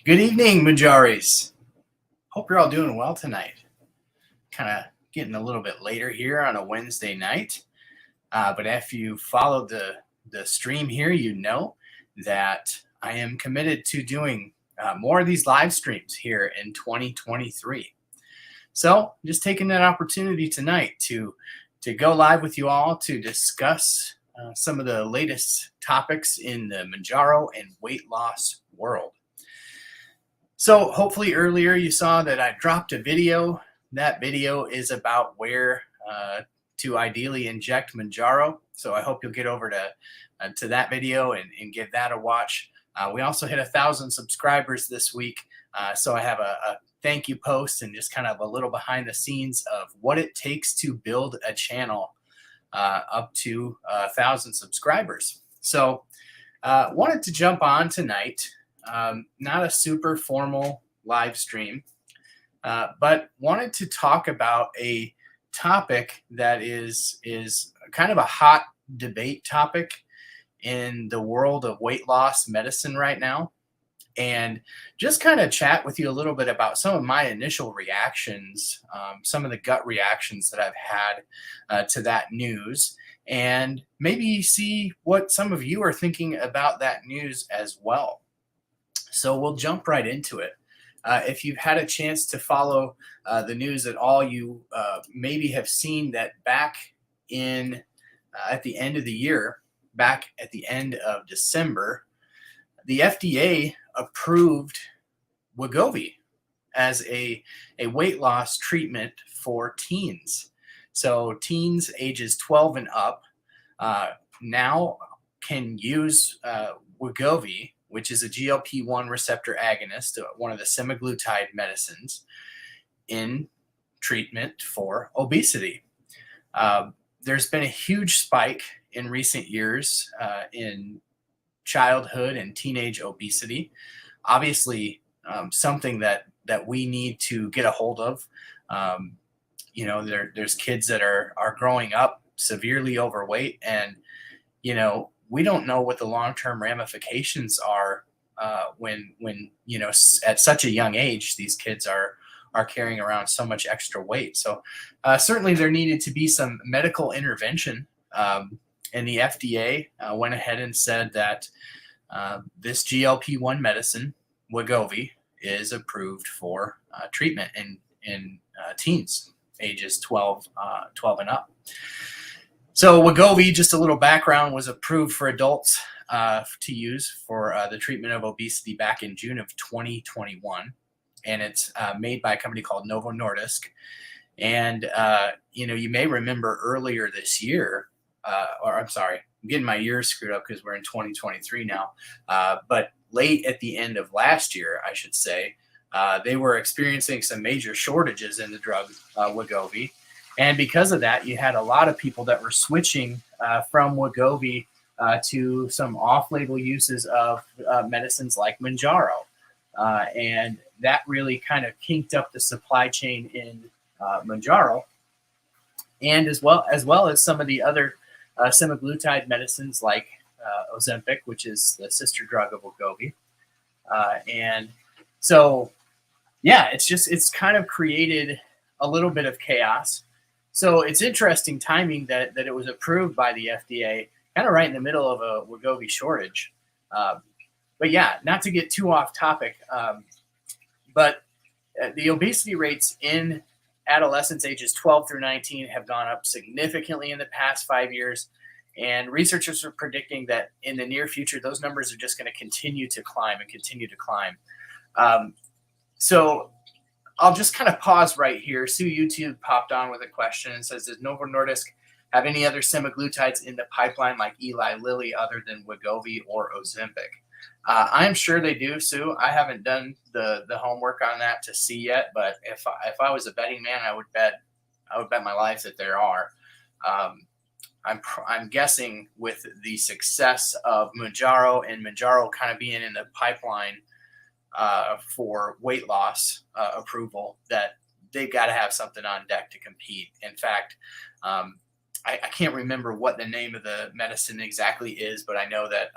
Good evening, Majaris. Hope you're all doing well tonight. Kind of getting a little bit later here on a Wednesday night. But if you followed the stream here, you know that I am committed to doing more of these live streams here in 2023. So just taking that opportunity tonight to go live with you all to discuss some of the latest topics in the Mounjaro and weight loss world. So hopefully earlier you saw that I dropped a video. That video is about where to ideally inject Mounjaro. So I hope you'll get over to that video and give that a watch. We also hit 1,000 subscribers this week. So I have a thank you post and just kind of a little behind the scenes of what it takes to build a channel up to 1,000 subscribers. So wanted to jump on tonight. Not a super formal live stream, but wanted to talk about a topic that is kind of a hot debate topic in the world of weight loss medicine right now, and just kind of chat with you a little bit about some of my initial reactions, some of the gut reactions that I've had to that news, and maybe see what some of you are thinking about that news as well. So we'll jump right into it. If you've had a chance to follow the news at all, you maybe have seen that back in at the end of the year, back at the end of December, the FDA approved Wegovy as a weight loss treatment for teens. So teens ages 12 and up now can use Wegovy, which is a GLP-1 receptor agonist, one of the semaglutide medicines, in treatment for obesity. There's been a huge spike in recent years in childhood and teenage obesity. Obviously, something that we need to get a hold of. There's kids that are growing up severely overweight, and we don't know what the long-term ramifications are when at such a young age these kids are carrying around so much extra weight. So certainly there needed to be some medical intervention, and the FDA went ahead and said that this GLP-1 medicine, Wegovy, is approved for treatment in teens ages 12 and up. So Wegovy, just a little background, was approved for adults to use for the treatment of obesity back in June of 2021. And it's made by a company called Novo Nordisk. And, you may remember earlier this year, I'm getting my years screwed up because we're in 2023 now. But late at the end of last year, I should say, they were experiencing some major shortages in the drug Wegovy. And because of that, you had a lot of people that were switching from Wegovy to some off-label uses of medicines like Mounjaro. And that really kind of kinked up the supply chain in Mounjaro, and as well as some of the other semaglutide medicines like Ozempic, which is the sister drug of Wegovy. And so, yeah, it's kind of created a little bit of chaos. So it's interesting timing that it was approved by the FDA, kind of right in the middle of a Wegovy shortage. But yeah, not to get too off topic, but the obesity rates in adolescents ages 12 through 19 have gone up significantly in the past 5 years. And researchers are predicting that in the near future, those numbers are just going to continue to climb and continue to climb. So I'll just kind of pause right here. Sue YouTube popped on with a question and says, does Novo Nordisk have any other semaglutides in the pipeline like Eli Lilly other than Wegovy or Ozempic? I'm sure they do, Sue. I haven't done the homework on that to see yet, but if I was a betting man, I would bet my life that there are. I'm guessing with the success of Mounjaro and Mounjaro kind of being in the pipeline for weight loss approval, that they've got to have something on deck to compete. In fact, I can't remember what the name of the medicine exactly is, but I know that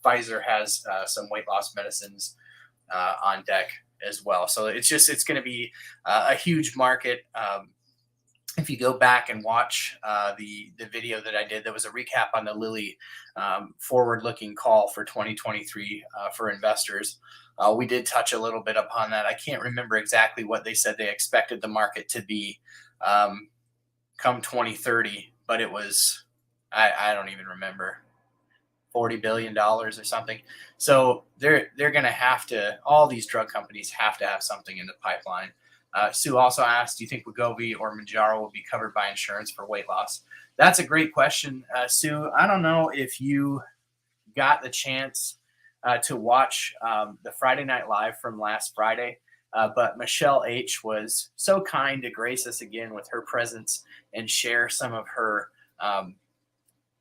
Pfizer has some weight loss medicines on deck as well. So it's going to be a huge market. If you go back and watch the video that I did, there was a recap on the Lilly forward-looking call for 2023 for investors. We did touch a little bit upon that. I can't remember exactly what they said they expected the market to be come 2030, but it was, I don't even remember, $40 billion or something. So they're going to have to, all these drug companies have to have something in the pipeline. Sue also asked, do you think Wegovy or Mounjaro will be covered by insurance for weight loss? That's a great question, Sue. I don't know if you got the chance to watch the Friday Night Live from last Friday, but Michelle H. was so kind to grace us again with her presence and share some of her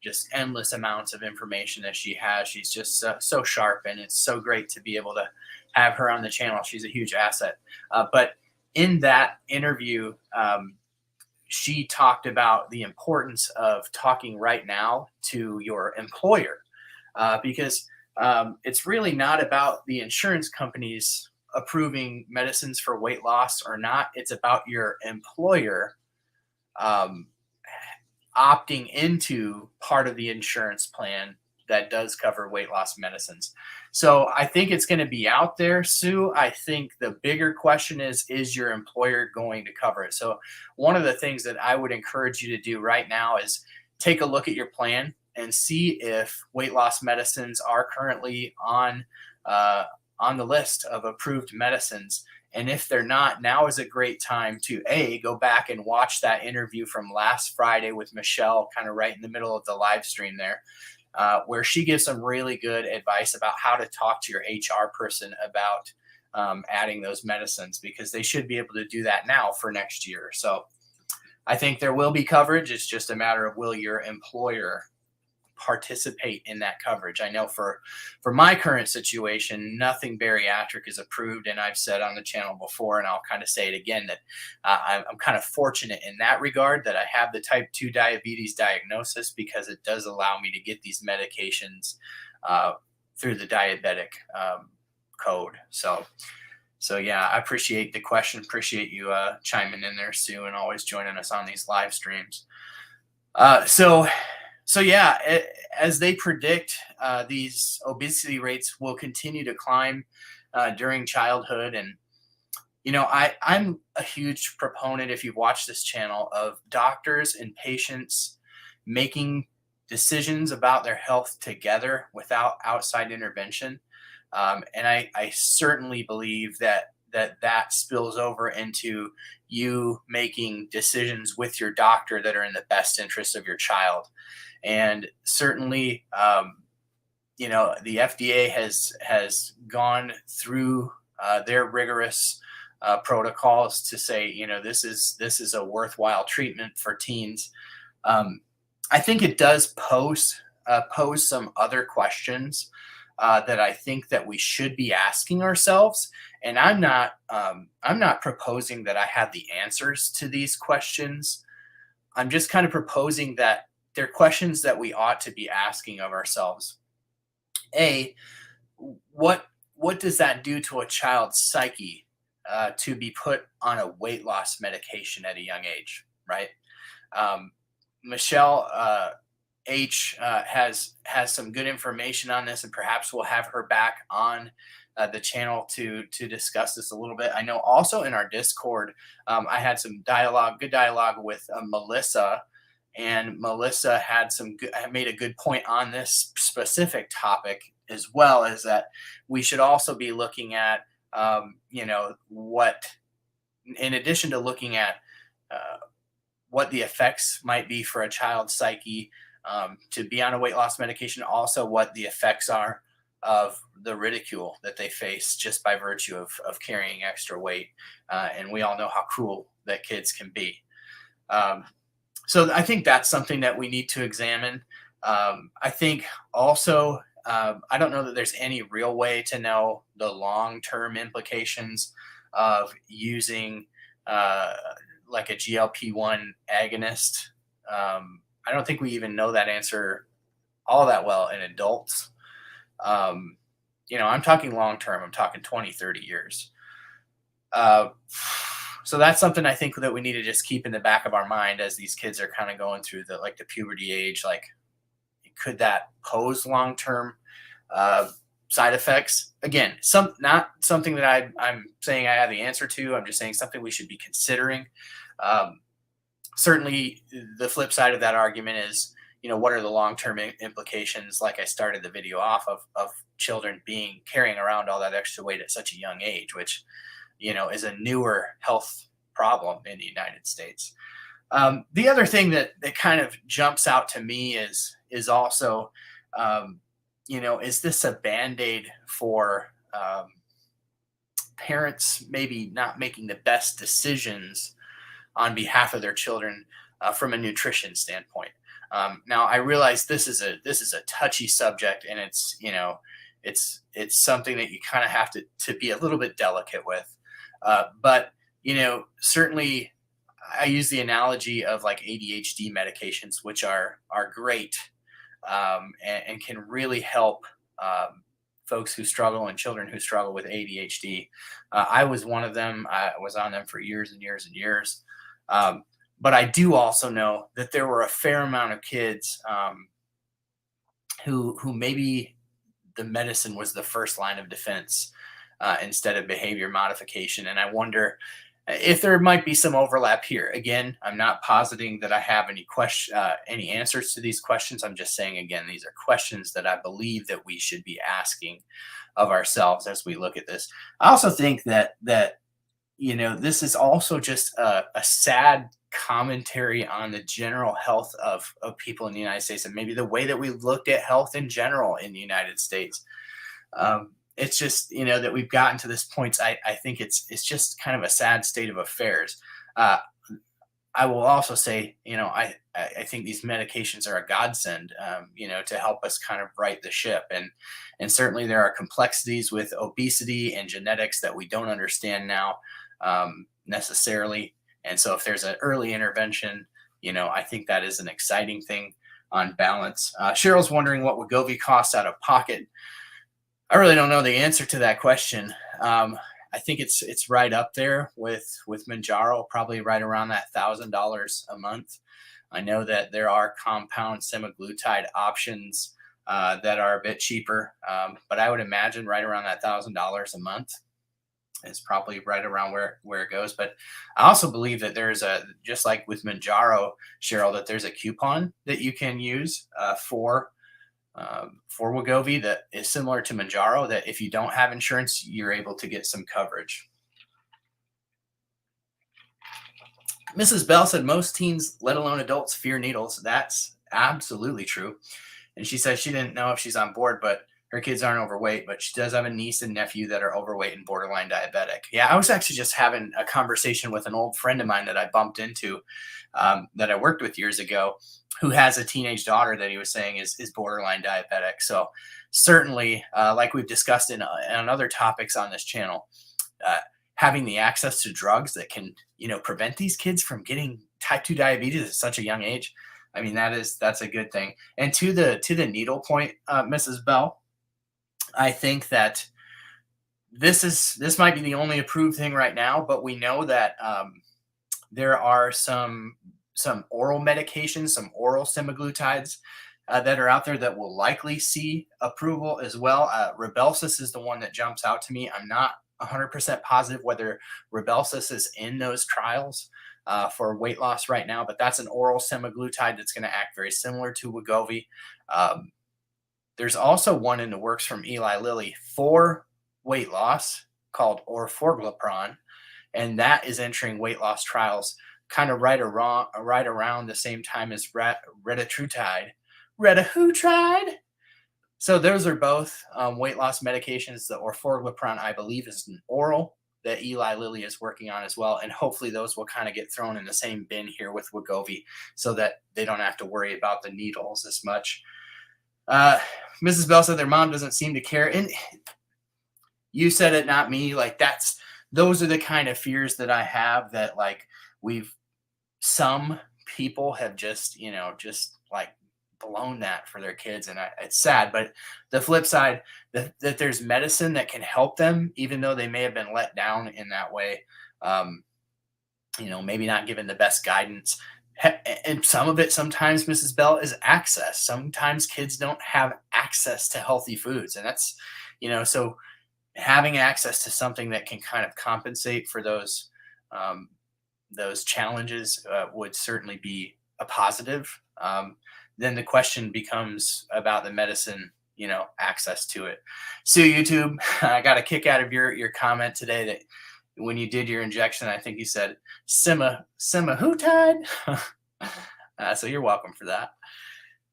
just endless amounts of information that she has. She's just so sharp, and it's so great to be able to have her on the channel. She's a huge asset. But in that interview, she talked about the importance of talking right now to your employer, because it's really not about the insurance companies approving medicines for weight loss or not. It's about your employer opting into part of the insurance plan that does cover weight loss medicines. So I think it's going to be out there, Sue. I think the bigger question is your employer going to cover it? So one of the things that I would encourage you to do right now is take a look at your plan and see if weight loss medicines are currently on the list of approved medicines. And if they're not, now is a great time to go back and watch that interview from last Friday with Michelle, kind of right in the middle of the live stream there, where she gives some really good advice about how to talk to your HR person about adding those medicines, because they should be able to do that now for next year. So I think there will be coverage. It's just a matter of, will your employer participate in that coverage? I know for my current situation, nothing bariatric is approved, and I've said on the channel before, and I'll kind of say it again, that I'm kind of fortunate in that regard that I have the type 2 diabetes diagnosis, because it does allow me to get these medications through the diabetic code. So yeah, I appreciate the question. Appreciate you chiming in there, Sue, and always joining us on these live streams. So yeah, as they predict, these obesity rates will continue to climb during childhood. And, you know, I'm a huge proponent, if you've watched this channel, of doctors and patients making decisions about their health together without outside intervention. And I certainly believe that spills over into you making decisions with your doctor that are in the best interest of your child. And certainly, you know, the FDA has gone through their rigorous protocols to say, you know, this is a worthwhile treatment for teens. I think it does pose some other questions that I think that we should be asking ourselves. And I'm not proposing that I have the answers to these questions. I'm just kind of proposing that they're questions that we ought to be asking of ourselves. What does that do to a child's psyche to be put on a weight loss medication at a young age, right? Michelle H has some good information on this, and perhaps we'll have her back on the channel to discuss this a little bit. I know also in our Discord, I had some good dialogue with Melissa. And Melissa had made a good point on this specific topic, as well as that we should also be looking at, you know, what, in addition to looking at what the effects might be for a child's psyche to be on a weight loss medication, also what the effects are of the ridicule that they face just by virtue of carrying extra weight. And we all know how cruel that kids can be. So I think that's something that we need to examine. I think also, I don't know that there's any real way to know the long-term implications of using like a GLP-1 agonist. I don't think we even know that answer all that well in adults. I'm talking long term. I'm talking 20, 30 years. Uh, so that's something I think that we need to just keep in the back of our mind as these kids are kind of going through the puberty age. Like, could that pose long term uh, side effects? Again, not something that I'm saying I have the answer to. I'm just saying something we should be considering. Um, Certainly, the flip side of that argument is, what are the long term implications? Like I started the video off of children carrying around all that extra weight at such a young age, which is a newer health problem in the United States. The other thing that kind of jumps out to me is also, is this a band-aid for parents maybe not making the best decisions on behalf of their children from a nutrition standpoint? Now, I realize this is a touchy subject, and it's something that you kind of have to be a little bit delicate with. But certainly, I use the analogy of like ADHD medications, which are great, and can really help folks who struggle and children who struggle with ADHD. I was one of them. I was on them for years and years and years. But I do also know that there were a fair amount of kids who maybe the medicine was the first line of defense instead of behavior modification. And I wonder if there might be some overlap here. Again, I'm not positing that I have any answers to these questions. I'm just saying, again, these are questions that I believe that we should be asking of ourselves as we look at this. I also think that this is also just a sad commentary on the general health of people in the United States, and maybe the way that we looked at health in general in the United States. It's just, that we've gotten to this point. I think it's just kind of a sad state of affairs. I will also say, I think these medications are a godsend, to help us kind of right the ship. And certainly there are complexities with obesity and genetics that we don't understand now necessarily. And so if there's an early intervention, I think that is an exciting thing on balance. Cheryl's wondering what Wegovy costs out of pocket. I really don't know the answer to that question. I think it's right up there with Mounjaro, probably right around that $1,000 a month. I know that there are compound semaglutide options that are a bit cheaper, but I would imagine right around that $1,000 a month is probably right around where it goes. But I also believe that there's just like with Mounjaro, Cheryl, that there's a coupon that you can use for Wegovy that is similar to Mounjaro, that if you don't have insurance, you're able to get some coverage. Mrs. Bell said most teens, let alone adults, fear needles. That's absolutely true. And she says she didn't know if she's on board, but her kids aren't overweight, but she does have a niece and nephew that are overweight and borderline diabetic. Yeah, I was actually just having a conversation with an old friend of mine that I bumped into that I worked with years ago, who has a teenage daughter that he was saying is borderline diabetic. So certainly, like we've discussed on other topics on this channel, having the access to drugs that can, prevent these kids from getting type 2 diabetes at such a young age. I mean, that's a good thing. And to the needle point, Mrs. Bell, I think that this might be the only approved thing right now, but we know that there are some oral medications, some oral semaglutides that are out there that will likely see approval as well. Rybelsus is the one that jumps out to me. I'm not 100% positive whether Rybelsus is in those trials for weight loss right now, but that's an oral semaglutide that's going to act very similar to Wegovy. There's also one in the works from Eli Lilly for weight loss called orforglipron, and that is entering weight loss trials kind of right around the same time as retatrutide. Retatrutide. So those are both weight loss medications. The orforglipron, I believe, is an oral that Eli Lilly is working on as well, and hopefully those will kind of get thrown in the same bin here with Wegovy, so that they don't have to worry about the needles as much. Mrs. Bell said their mom doesn't seem to care, and you said it, not me. Like those are the kind of fears that I have, that like some people have just like blown that for their kids, and it's sad. But the flip side, that there's medicine that can help them, even though they may have been let down in that way. Um, maybe not given the best guidance. And some of it, sometimes, Mrs. Bell, is access. Sometimes kids don't have access to healthy foods, and that's, so having access to something that can kind of compensate for those challenges would certainly be a positive. Then the question becomes about the medicine, access to it. So YouTube, I got a kick out of your comment today that when you did your injection, I think you said Sima who tied. So you're welcome for that.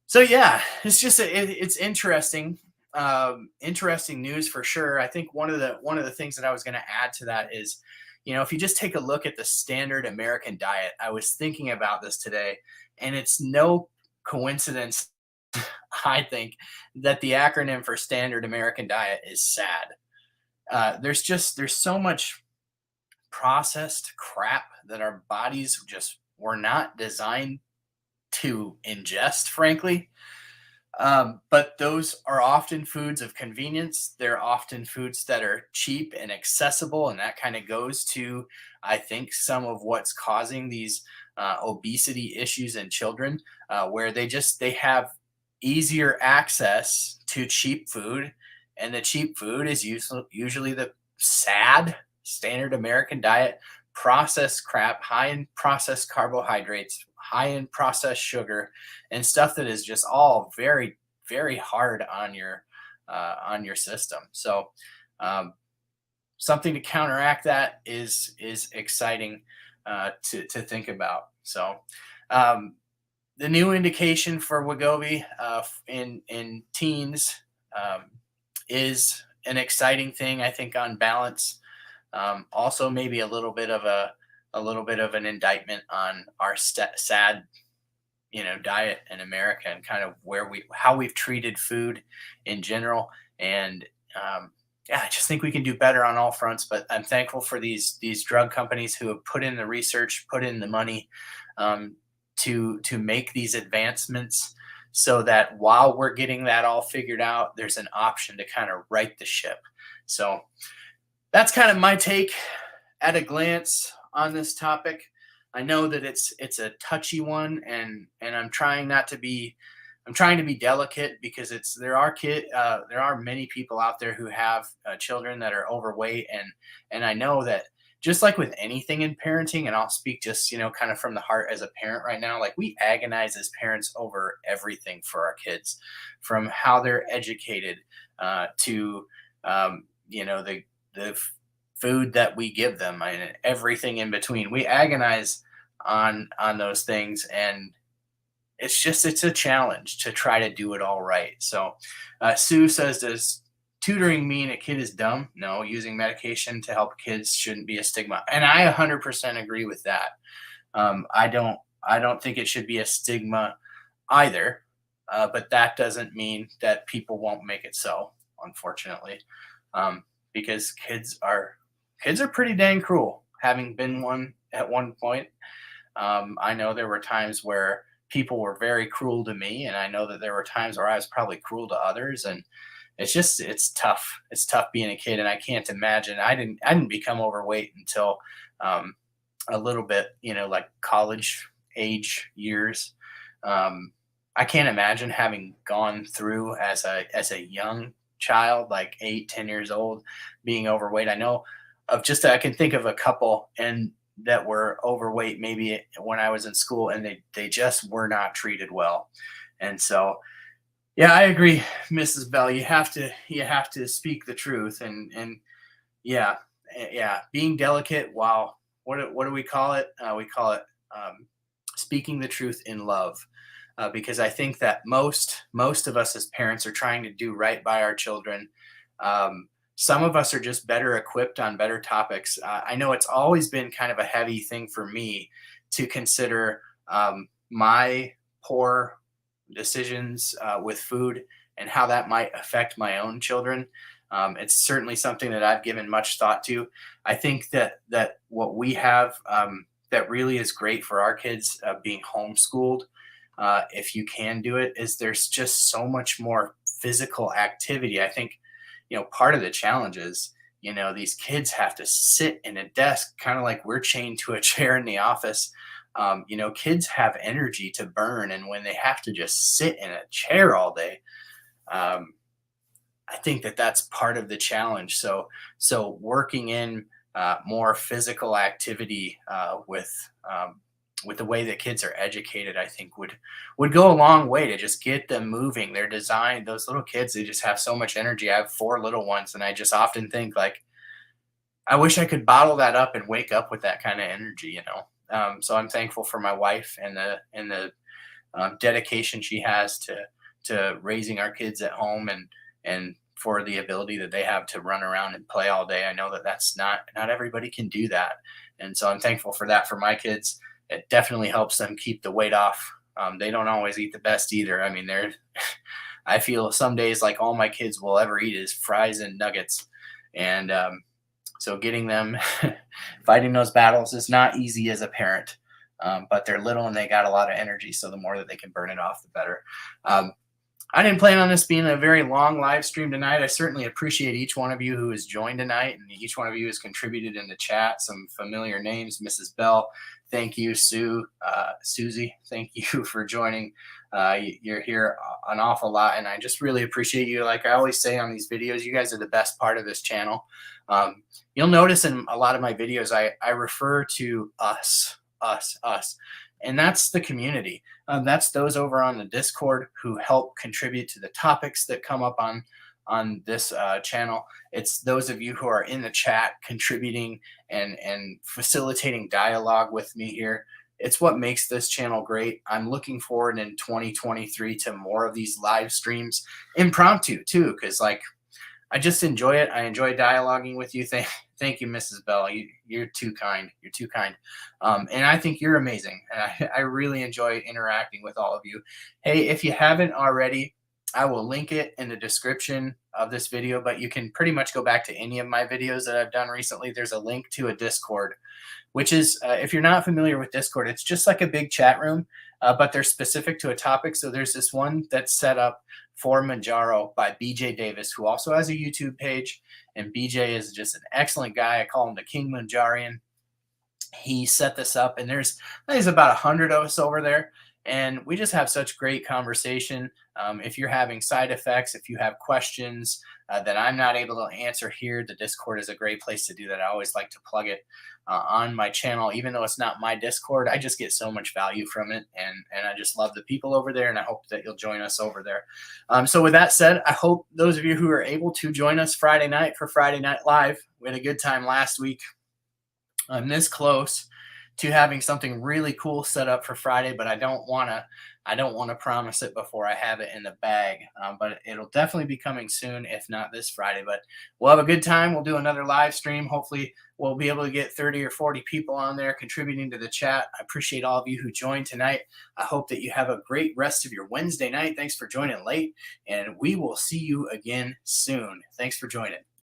So yeah, it's just it's interesting. Interesting news for sure. I think one of the things that I was going to add to that is, if you just take a look at the standard American diet, I was thinking about this today, and it's no coincidence, I think, that the acronym for standard American diet is SAD. There's so much processed crap that our bodies just were not designed to ingest, frankly. But those are often foods of convenience. They're often foods that are cheap and accessible, and that kind of goes to, I think, some of what's causing these obesity issues in children, where they have easier access to cheap food, and the cheap food is usually the SAD, standard American diet, processed crap, high in processed carbohydrates, high in processed sugar, and stuff that is just all very, very hard on your system. So something to counteract that is exciting to think about. So the new indication for Wegovy in teens is an exciting thing, I think, on balance. Also, maybe a little bit of an indictment on our sad, diet in America, and kind of how we've treated food in general. And yeah, I just think we can do better on all fronts. But I'm thankful for these drug companies who have put in the research, put in the money to make these advancements, so that while we're getting that all figured out, there's an option to kind of right the ship. So that's kind of my take at a glance on this topic. I know that it's a touchy one, and I'm trying to be delicate, because there are many people out there who have children that are overweight, and I know that, just like with anything in parenting, and I'll speak just kind of from the heart as a parent right now, like, we agonize as parents over everything for our kids, from how they're educated to the food that we give them, and everything in between. We agonize on those things, and it's a challenge to try to do it all right. So Sue says, does tutoring mean a kid is dumb? No, using medication to help kids shouldn't be a stigma, and I 100% agree with that. I don't think it should be a stigma either, but that doesn't mean that people won't make it so, unfortunately. Because kids are pretty dang cruel, having been one at one point. I know there were times where people were very cruel to me, and I know that there were times where I was probably cruel to others, and it's tough. It's tough being a kid, and I can't imagine. I didn't become overweight until a little bit, like college age years. I can't imagine having gone through as a young child, like 8-10 years old, being overweight. I know I can think of a couple and that were overweight maybe when I was in school, and they just were not treated well. And so, yeah, I agree, Mrs. Bell. You have to speak the truth, and yeah, being delicate while what do we call it? We call it speaking the truth in love. Because I think that most of us as parents are trying to do right by our children. Some of us are just better equipped on better topics. I know it's always been kind of a heavy thing for me to consider my poor decisions with food and how that might affect my own children. It's certainly something that I've given much thought to. I think that what we have that really is great for our kids being homeschooled. if you can do it, is there's just so much more physical activity. I think, part of the challenge is, these kids have to sit in a desk, kind of like we're chained to a chair in the office. Kids have energy to burn, and when they have to just sit in a chair all day, um, I think that that's part of the challenge. So working in more physical activity with the way that kids are educated, I think would go a long way to just get them moving. They're designed; those little kids, they just have so much energy. I have 4 little ones, and I just often think like, I wish I could bottle that up and wake up with that kind of energy. So I'm thankful for my wife and the dedication she has to raising our kids at home, and for the ability that they have to run around and play all day. I know that that's not everybody can do that, and so I'm thankful for that for my kids. It definitely helps them keep the weight off. They don't always eat the best either. I mean, they're I feel some days like all my kids will ever eat is fries and nuggets, and so getting them fighting those battles is not easy as a parent. But they're little and they got a lot of energy. So the more that they can burn it off, the better. Um, I didn't plan on this being a very long live stream tonight. I certainly appreciate each one of you who has joined tonight, and each one of you has contributed in the chat. Some familiar names: Mrs. Bell, thank you. Susie, thank you for joining. You're here an awful lot, and I just really appreciate you. Like I always say on these videos, you guys are the best part of this channel. You'll notice in a lot of my videos, I refer to us, and that's the community. That's those over on the Discord who help contribute to the topics that come up on this channel. It's those of you who are in the chat contributing and facilitating dialogue with me here. It's what makes this channel great. I'm looking forward in 2023 to more of these live streams, impromptu too, because like I just enjoy it. I enjoy dialoguing with you. Thank you, Mrs. Bell. You're too kind. You're too kind. And I think you're amazing. And I really enjoy interacting with all of you. Hey, if you haven't already, I will link it in the description of this video, but you can pretty much go back to any of my videos that I've done recently. There's a link to a Discord, which is, if you're not familiar with Discord, it's just like a big chat room, but they're specific to a topic. So there's this one that's set up for Mounjaro by BJ Davis, who also has a YouTube page. And BJ is just an excellent guy. I call him the King Mounjarian. He set this up, and there's about 100 of us over there. And we just have such great conversation. If you're having side effects, if you have questions that I'm not able to answer here, the Discord is a great place to do that. I always like to plug it on my channel, even though it's not my Discord. I just get so much value from it, and I just love the people over there, and I hope that you'll join us over there. So with that said, I hope those of you who are able to join us Friday night for Friday Night Live. We had a good time last week. I'm this close to having something really cool set up for Friday, but I don't want to promise it before I have it in the bag. But it'll definitely be coming soon, if not this Friday. But we'll have a good time. We'll do another live stream. Hopefully we'll be able to get 30 or 40 people on there contributing to the chat. I appreciate all of you who joined tonight. I hope that you have a great rest of your Wednesday night. Thanks for joining late, and we will see you again soon. Thanks for joining.